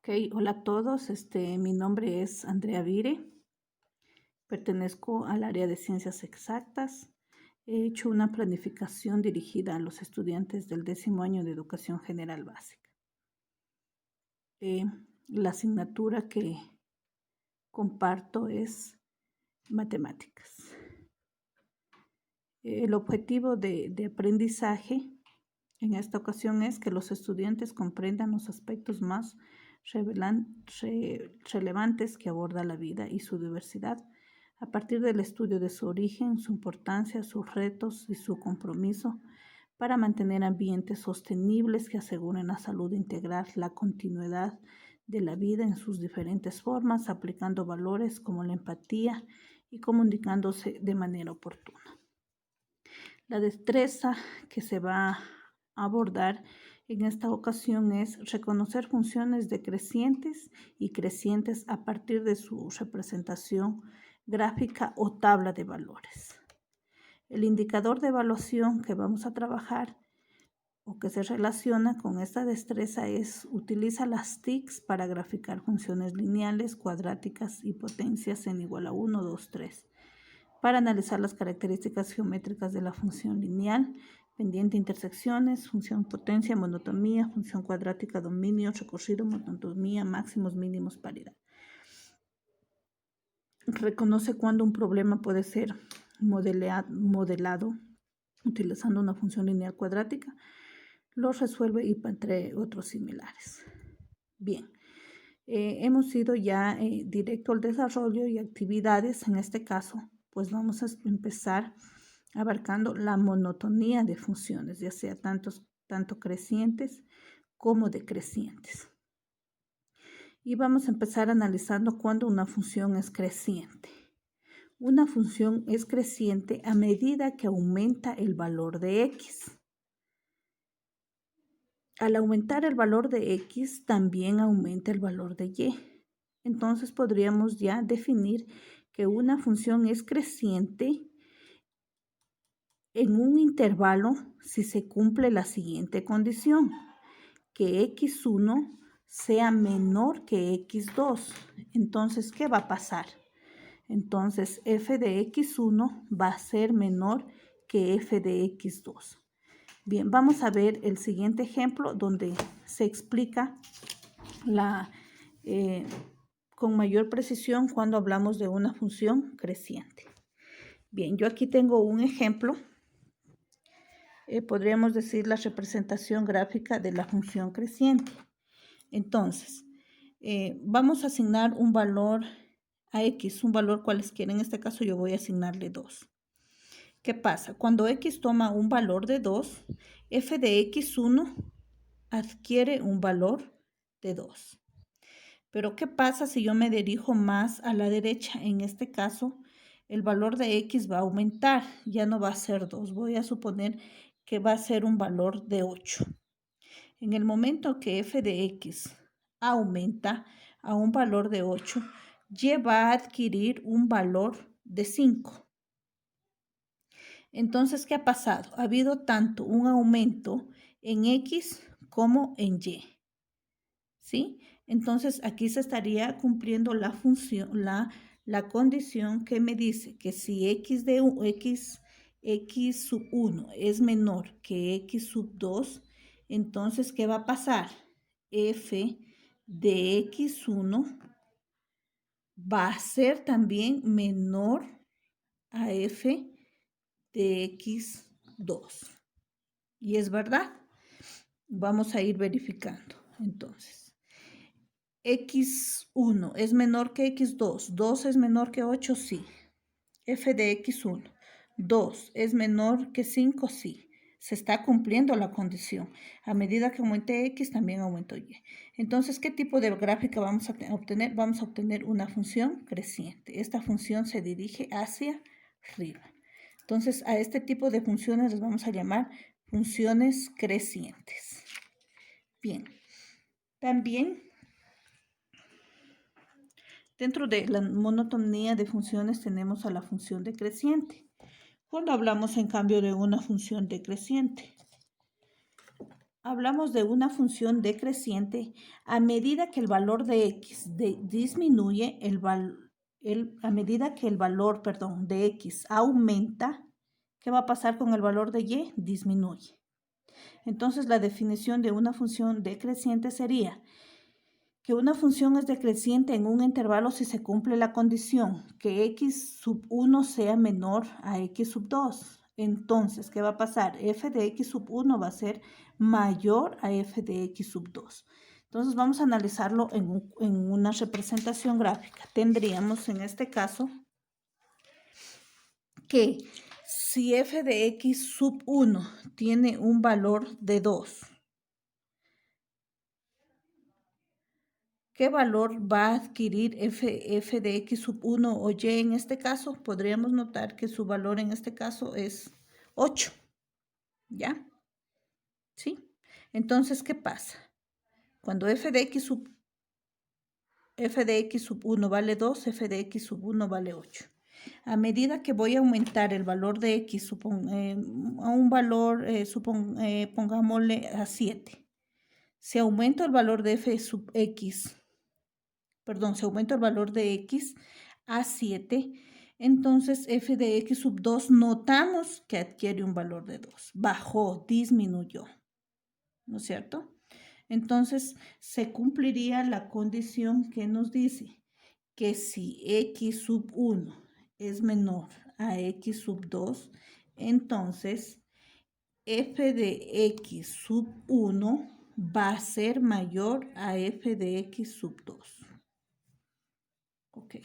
Ok, hola a todos. Mi nombre es Andrea Vire. Pertenezco al área de ciencias exactas. He hecho una planificación dirigida a los estudiantes del 10º año de educación general básica. La asignatura que comparto es matemáticas. El objetivo de aprendizaje en esta ocasión es que los estudiantes comprendan los aspectos más relevantes que aborda la vida y su diversidad a partir del estudio de su origen, su importancia, sus retos y su compromiso para mantener ambientes sostenibles que aseguren la salud integral, la continuidad de la vida en sus diferentes formas, aplicando valores como la empatía y comunicándose de manera oportuna. La destreza que se va a abordar en esta ocasión es reconocer funciones decrecientes y crecientes a partir de su representación gráfica o tabla de valores. El indicador de evaluación que vamos a trabajar o que se relaciona con esta destreza utiliza las TICs para graficar funciones lineales, cuadráticas y potencias en igual a 1, 2, 3. Para analizar las características geométricas de la función lineal, pendiente, intersecciones, función potencia, monotomía, función cuadrática, dominio, recorrido, monotomía, máximos, mínimos, paridad. Reconoce cuando un problema puede ser modelado utilizando una función lineal cuadrática, lo resuelve y entre otros similares. Bien, hemos ido ya directo al desarrollo y actividades. En este caso, pues vamos a empezar abarcando la monotonía de funciones, ya sea tanto crecientes como decrecientes. Y vamos a empezar analizando cuando una función es creciente. Una función es creciente a medida que aumenta el valor de x. Al aumentar el valor de x, también aumenta el valor de y. Entonces podríamos ya definir que una función es creciente en un intervalo si se cumple la siguiente condición, que x1 sea menor que x2. Entonces, ¿qué va a pasar? Entonces, f de x1 va a ser menor que f de x2. Bien, vamos a ver el siguiente ejemplo donde se explica con mayor precisión cuando hablamos de una función creciente. Bien, yo aquí tengo un ejemplo. Podríamos decir la representación gráfica de la función creciente. Entonces, vamos a asignar un valor a x, un valor cualesquiera. En este caso yo voy a asignarle 2. ¿Qué pasa? Cuando x toma un valor de 2, f de x1 adquiere un valor de 2. Pero ¿qué pasa si yo me dirijo más a la derecha? En este caso, el valor de x va a aumentar, ya no va a ser 2. Voy a suponer que va a ser un valor de 8. En el momento que f de x aumenta a un valor de 8, y va a adquirir un valor de 5. Entonces, ¿qué ha pasado? Ha habido tanto un aumento en x como en y. ¿Sí? Entonces, aquí se estaría cumpliendo la función, la condición que me dice que si x sub 1 es menor que x sub 2, entonces, ¿qué va a pasar? F de x1 va a ser también menor a f de x2. Y es verdad. Vamos a ir verificando. Entonces, x1 es menor que x2. 2 es menor que 8, sí. F de x1. 2 es menor que 5, sí. Se está cumpliendo la condición. A medida que aumente x, también aumenta y. Entonces, ¿qué tipo de gráfica vamos a obtener? Vamos a obtener una función creciente. Esta función se dirige hacia arriba. Entonces, a este tipo de funciones les vamos a llamar funciones crecientes. Bien. También, dentro de la monotonía de funciones tenemos a la función decreciente. Cuando hablamos, en cambio, de una función decreciente, hablamos de una función decreciente a medida que el valor de x disminuye, a medida que el valor, de x aumenta, ¿qué va a pasar con el valor de y? Disminuye. Entonces, la definición de una función decreciente sería que una función es decreciente en un intervalo si se cumple la condición que x sub 1 sea menor a x sub 2. Entonces, ¿qué va a pasar? F de x sub 1 va a ser mayor a f de x sub 2. Entonces, vamos a analizarlo en una representación gráfica. Tendríamos en este caso que si f de x sub 1 tiene un valor de 2, ¿qué valor va a adquirir f de x sub 1 o y en este caso? Podríamos notar que su valor en este caso es 8, ¿ya? ¿Sí? Entonces, ¿qué pasa? Cuando f de x sub 1 vale 2, f de x sub 1 vale 8. A medida que voy a aumentar el valor de x a un valor, pongámosle a 7. Si aumento el valor de f sub x, si aumento el valor de x a 7, entonces f de x sub 2 notamos que adquiere un valor de 2. Bajó, disminuyó, ¿no es cierto? Entonces se cumpliría la condición que nos dice que si x sub 1 es menor a x sub 2, entonces f de x sub 1 va a ser mayor a f de x sub 2. Ok,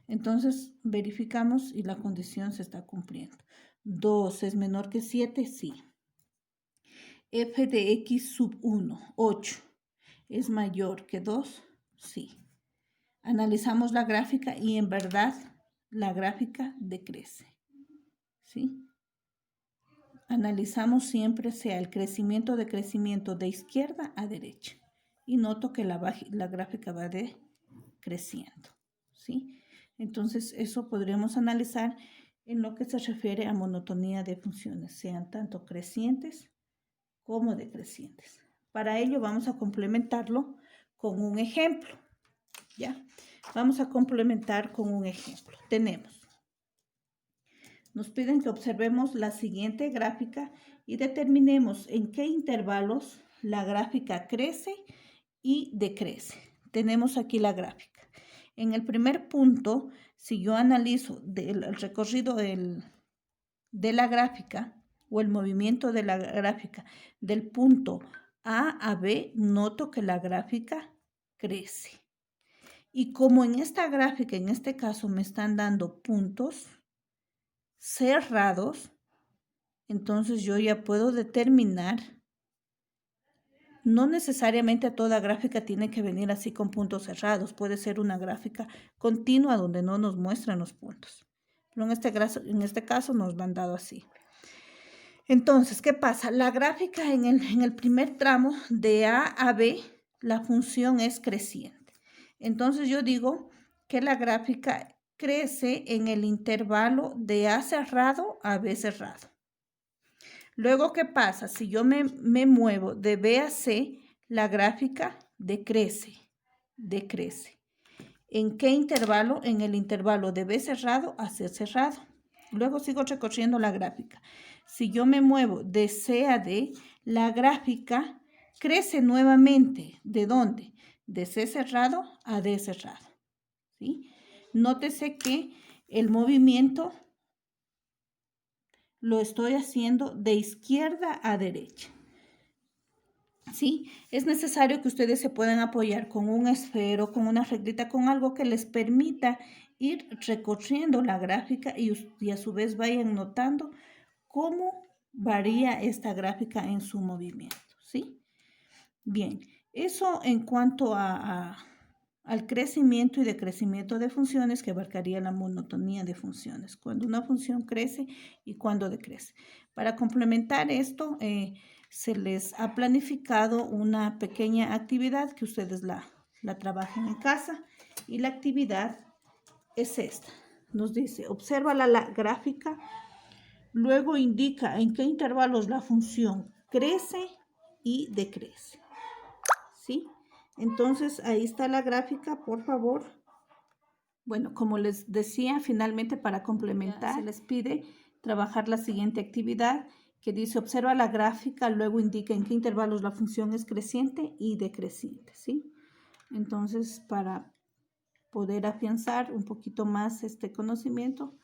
entonces verificamos y la condición se está cumpliendo. 2 es menor que 7, sí. F de x sub 1, 8, es mayor que 2, sí. Analizamos la gráfica y en verdad la gráfica decrece, ¿sí? Analizamos siempre sea el crecimiento de izquierda a derecha y noto que la gráfica va decreciendo, ¿sí? Entonces, eso podríamos analizar en lo que se refiere a monotonía de funciones, sean tanto crecientes como decrecientes. Para ello vamos a complementarlo con un ejemplo, ¿ya? Vamos a complementar con un ejemplo. Nos piden que observemos la siguiente gráfica y determinemos en qué intervalos la gráfica crece y decrece. Tenemos aquí la gráfica. En el primer punto, si yo analizo el recorrido de la gráfica o el movimiento de la gráfica del punto A B, noto que la gráfica crece. Y como en esta gráfica, en este caso, me están dando puntos cerrados, entonces yo ya puedo determinar. No necesariamente toda gráfica tiene que venir así con puntos cerrados. Puede ser una gráfica continua donde no nos muestran los puntos. Pero en este caso nos lo han dado así. Entonces, ¿qué pasa? La gráfica en el primer tramo de A a B, la función es creciente. Entonces yo digo que la gráfica crece en el intervalo de A cerrado a B cerrado. Luego, ¿qué pasa? Si yo me muevo de B a C, la gráfica decrece. ¿En qué intervalo? En el intervalo de B cerrado a C cerrado. Luego sigo recorriendo la gráfica. Si yo me muevo de C a D, la gráfica crece nuevamente. ¿De dónde? De C cerrado a D cerrado, ¿sí? Nótese que el movimiento lo estoy haciendo de izquierda a derecha, ¿sí? Es necesario que ustedes se puedan apoyar con un esfero, con una reglita, con algo que les permita ir recorriendo la gráfica y a su vez vayan notando cómo varía esta gráfica en su movimiento, ¿sí? Bien, eso en cuanto al crecimiento y decrecimiento de funciones, que abarcaría la monotonía de funciones, cuando una función crece y cuando decrece. Para complementar esto, se les ha planificado una pequeña actividad que ustedes la trabajen en casa, y la actividad es esta. Nos dice, observa la gráfica, luego indica en qué intervalos la función crece y decrece. ¿Sí? Entonces, ahí está la gráfica, por favor. Bueno, como les decía, finalmente para complementar, se les pide trabajar la siguiente actividad que dice observa la gráfica, luego indica en qué intervalos la función es creciente y decreciente, ¿sí? Entonces, para poder afianzar un poquito más este conocimiento,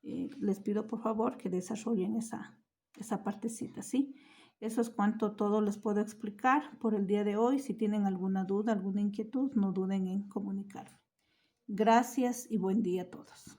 les pido por favor que desarrollen esa partecita, ¿sí? Eso es cuanto todo les puedo explicar por el día de hoy. Si tienen alguna duda, alguna inquietud, no duden en comunicarme. Gracias y buen día a todos.